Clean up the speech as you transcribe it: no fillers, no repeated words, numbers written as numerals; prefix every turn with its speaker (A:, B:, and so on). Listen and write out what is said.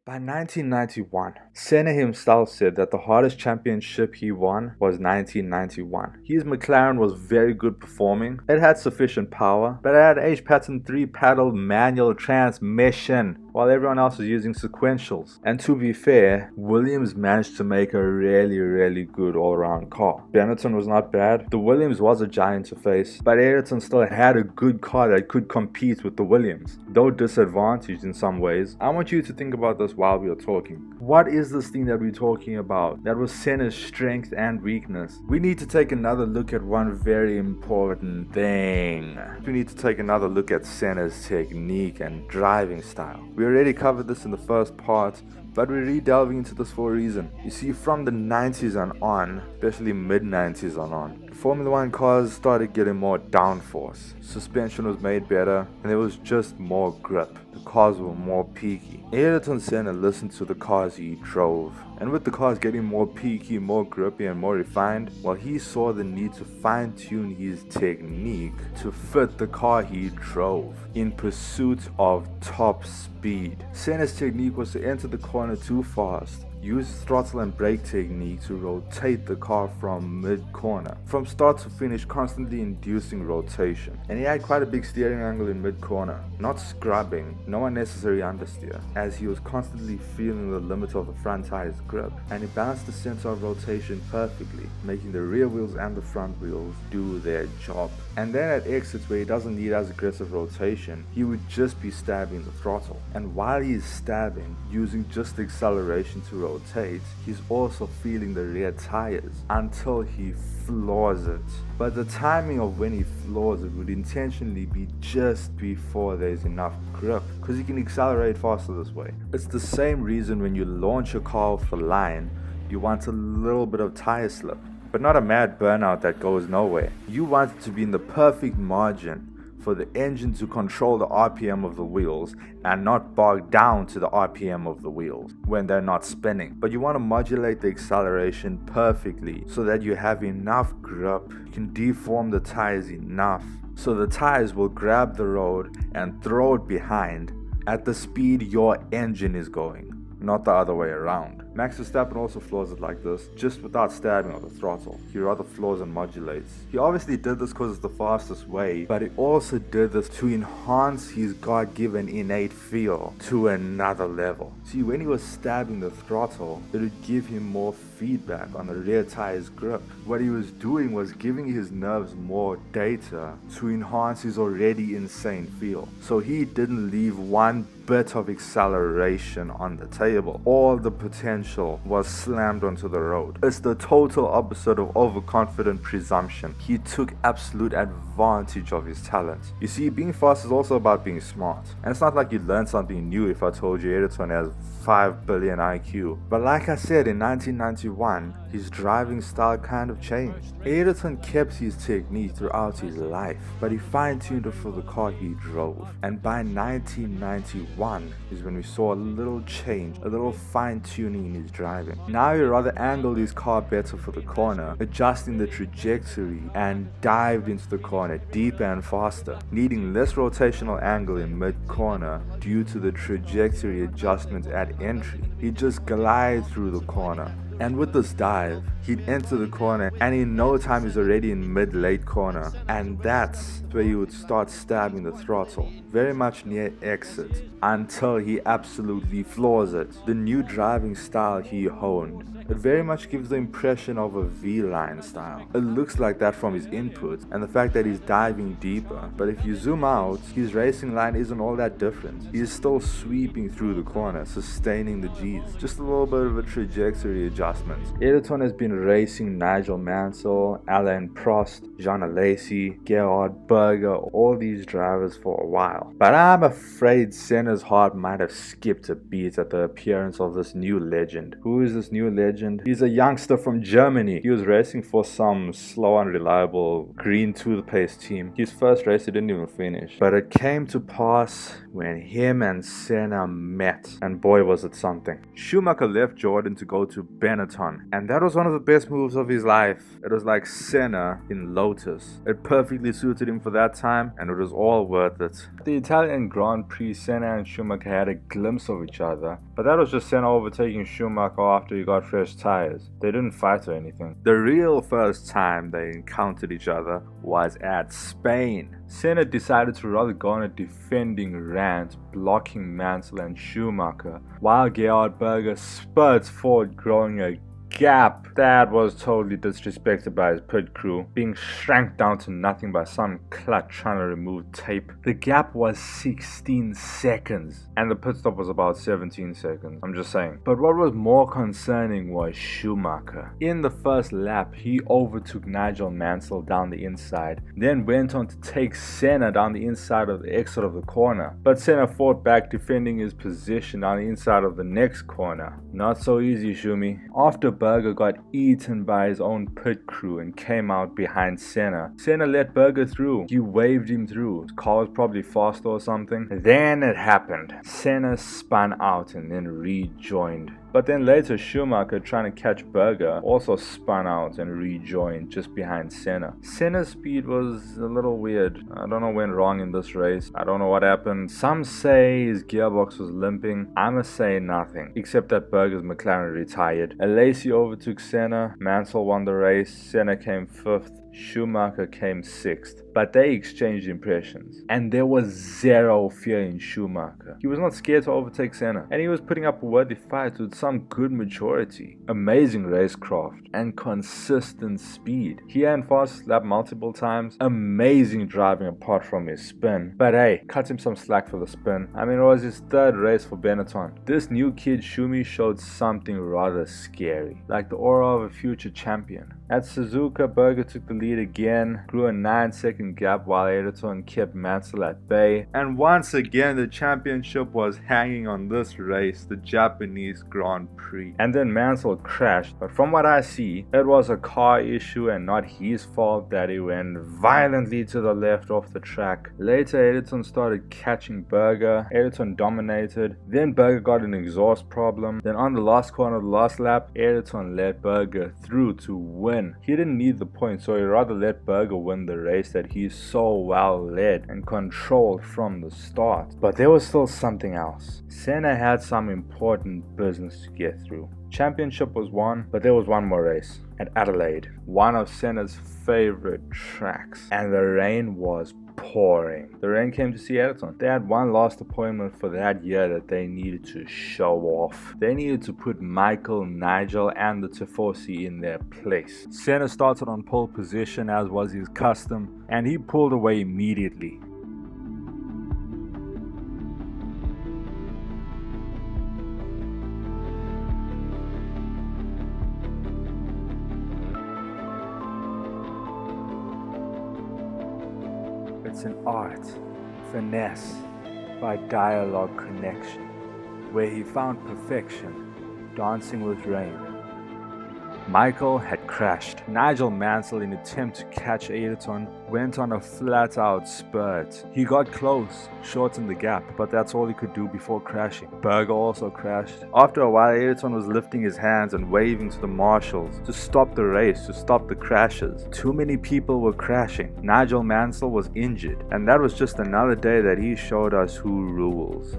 A: By 1991, Senna himself said that the hardest championship he won was 1991. His McLaren was very good performing, it had sufficient power, but it had H pattern 3-pedal manual transmission, while everyone else was using sequentials. And to be fair, Williams managed to make a really good all-around car. Benetton was not bad, the Williams was a giant to face, but Ayrton still had a good car that could compete with the Williams. Though disadvantaged in some ways, I want you to think about this while we are talking. What is this thing that we're talking about that was Senna's strength and weakness? We need to take another look at one very important thing. We need to take another look at Senna's technique and driving style. We already covered this in the first part, but we're re-delving into this for a reason. You see, from the 90s and on, especially mid-90s and on, Formula 1 cars started getting more downforce. Suspension was made better, and there was just more grip. The cars were more peaky. Ayrton Senna listened to the cars he drove, and with the cars getting more peaky, more grippy, and more refined, well, he saw the need to fine-tune his technique to fit the car he drove in pursuit of top speed. Senna's technique was to enter the corner too fast, use throttle and brake technique to rotate the car from mid-corner, from start to finish, constantly inducing rotation. And he had quite a big steering angle in mid-corner, not scrubbing, no unnecessary understeer, as he was constantly feeling the limit of the front tire's grip, and he balanced the center of rotation perfectly, making the rear wheels and the front wheels do their job. And then at exits where he doesn't need as aggressive rotation, he would just be stabbing the throttle. And while he's stabbing, using just the acceleration to rotate, he's also feeling the rear tires until he floors it. But the timing of when he floors it would intentionally be just before there's enough grip, because you can accelerate faster this way. It's the same reason when you launch a car off the line, you want a little bit of tire slip, but not a mad burnout that goes nowhere. You want it to be in the perfect margin for the engine to control the RPM of the wheels and not bog down to the RPM of the wheels when they're not spinning. But you want to modulate the acceleration perfectly so that you have enough grip. You can deform the tires enough so the tires will grab the road and throw it behind at the speed your engine is going, not the other way around. Max Verstappen also floors it like this, just without stabbing on the throttle. He rather floors and modulates. He obviously did this because it's the fastest way, but he also did this to enhance his God-given innate feel to another level. See, when he was stabbing the throttle, it would give him more feedback on the rear tire's grip. What he was doing was giving his nerves more data to enhance his already insane feel. So he didn't leave one bit of acceleration on the table. All the potential was slammed onto the road. It's the total opposite of overconfident presumption. He took absolute advantage of his talent. You see, being fast is also about being smart. And it's not like you'd learn something new if I told you Ayrton has 5 billion IQ. But like I said, in 1991, his driving style kind of changed. Ayrton kept his technique throughout his life, but he fine-tuned it for the car he drove. And by 1991 is when we saw a little change, a little fine-tuning in his driving. Now he rather angled his car better for the corner, adjusting the trajectory, and dived into the corner deeper and faster, needing less rotational angle in mid-corner due to the trajectory adjustment at entry. He just glide through the corner. And with this dive, he'd enter the corner and in no time he's already in mid-late corner. And that's where he would start stabbing the throttle, very much near exit, until he absolutely floors it. The new driving style he honed, it very much gives the impression of a V-line style. It looks like that from his input and the fact that he's diving deeper. But if you zoom out, his racing line isn't all that different. He's still sweeping through the corner, sustaining the G's. Just a little bit of a trajectory adjustment. Ayrton has been racing Nigel Mansell, Alain Prost, Jean Alesi, Gerhard Berger, all these drivers for a while. But I'm afraid Senna's heart might have skipped a beat at the appearance of this new legend. Who is this new legend? He's a youngster from Germany. He was racing for some slow, unreliable green toothpaste team. His first race he didn't even finish. But it came to pass when him and Senna met, and boy was it something. Schumacher left Jordan to go to Benetton, and that was one of the best moves of his life. It was like Senna in Lotus. It perfectly suited him for that time, and it was all worth it. The Italian Grand Prix, Senna and Schumacher had a glimpse of each other but that was just Senna overtaking Schumacher after he got fresh tires. They didn't fight or anything. The real first time they encountered each other was at Spain. Senna decided to rather go on a defending rant, blocking Mansell and Schumacher, while Gerhard Berger spurts forward, growing a gap that was totally disrespected by his pit crew, being shrank down to nothing by some clutch trying to remove tape. The gap was 16 seconds and the pit stop was about 17 seconds. I'm just saying. But what was more concerning was Schumacher. In the first lap, he overtook Nigel Mansell down the inside, then went on to take Senna down the inside of the exit of the corner. But Senna fought back, defending his position on the inside of the next corner. Not so easy, Schumi. After Berger got eaten by his own pit crew and came out behind Senna, Senna let Berger through. He waved him through. His car was probably faster or something. Then it happened. Senna spun out and then rejoined. But then later, Schumacher, trying to catch Berger, also spun out and rejoined just behind Senna. Senna's speed was a little weird. I don't know what went wrong in this race. I don't know what happened. Some say his gearbox was limping. I'ma say nothing, except that Berger's McLaren retired. Alesi overtook Senna. Mansell won the race. Senna came 5th. Schumacher came 6th, but they exchanged impressions, and there was zero fear in Schumacher. He was not scared to overtake Senna, and he was putting up a worthy fight with some good maturity, amazing racecraft, and consistent speed. He had fastest lap multiple times, amazing driving apart from his spin, but hey, cut him some slack for the spin. I mean, it was his 3rd race for Benetton. This new kid Schumi showed something rather scary, like the aura of a future champion. At Suzuka, Berger took the lead again, grew a 9-second gap while Ayrton kept Mansell at bay. And once again, the championship was hanging on this race, the Japanese Grand Prix. And then Mansell crashed, but from what I see, it was a car issue and not his fault that he went violently to the left off the track. Later, Ayrton started catching Berger. Ayrton dominated. Then Berger got an exhaust problem. Then on the last corner of the last lap, Ayrton let Berger through to win. He didn't need the point, so he rather let Berger win the race that he so well led and controlled from the start. But there was still something else. Senna had some important business to get through. Championship was won, but there was one more race at Adelaide, one of Senna's favorite tracks, and the rain was pouring. The rain came to see Ayrton. They had one last appointment for that year that they needed to show off. They needed to put Michael, Nigel, and the Tifosi in their place. Senna started on pole position, as was his custom, and he pulled away immediately. It's an art, finesse, by dialogue connection, where he found perfection, dancing with rain. Michael had crashed. Nigel Mansell, in an attempt to catch Ayrton, went on a flat-out spurt. He got close, shortened the gap, but that's all he could do before crashing. Berger also crashed. After a while, Ayrton was lifting his hands and waving to the marshals to stop the race, to stop the crashes. Too many people were crashing. Nigel Mansell was injured, and that was just another day that he showed us who rules.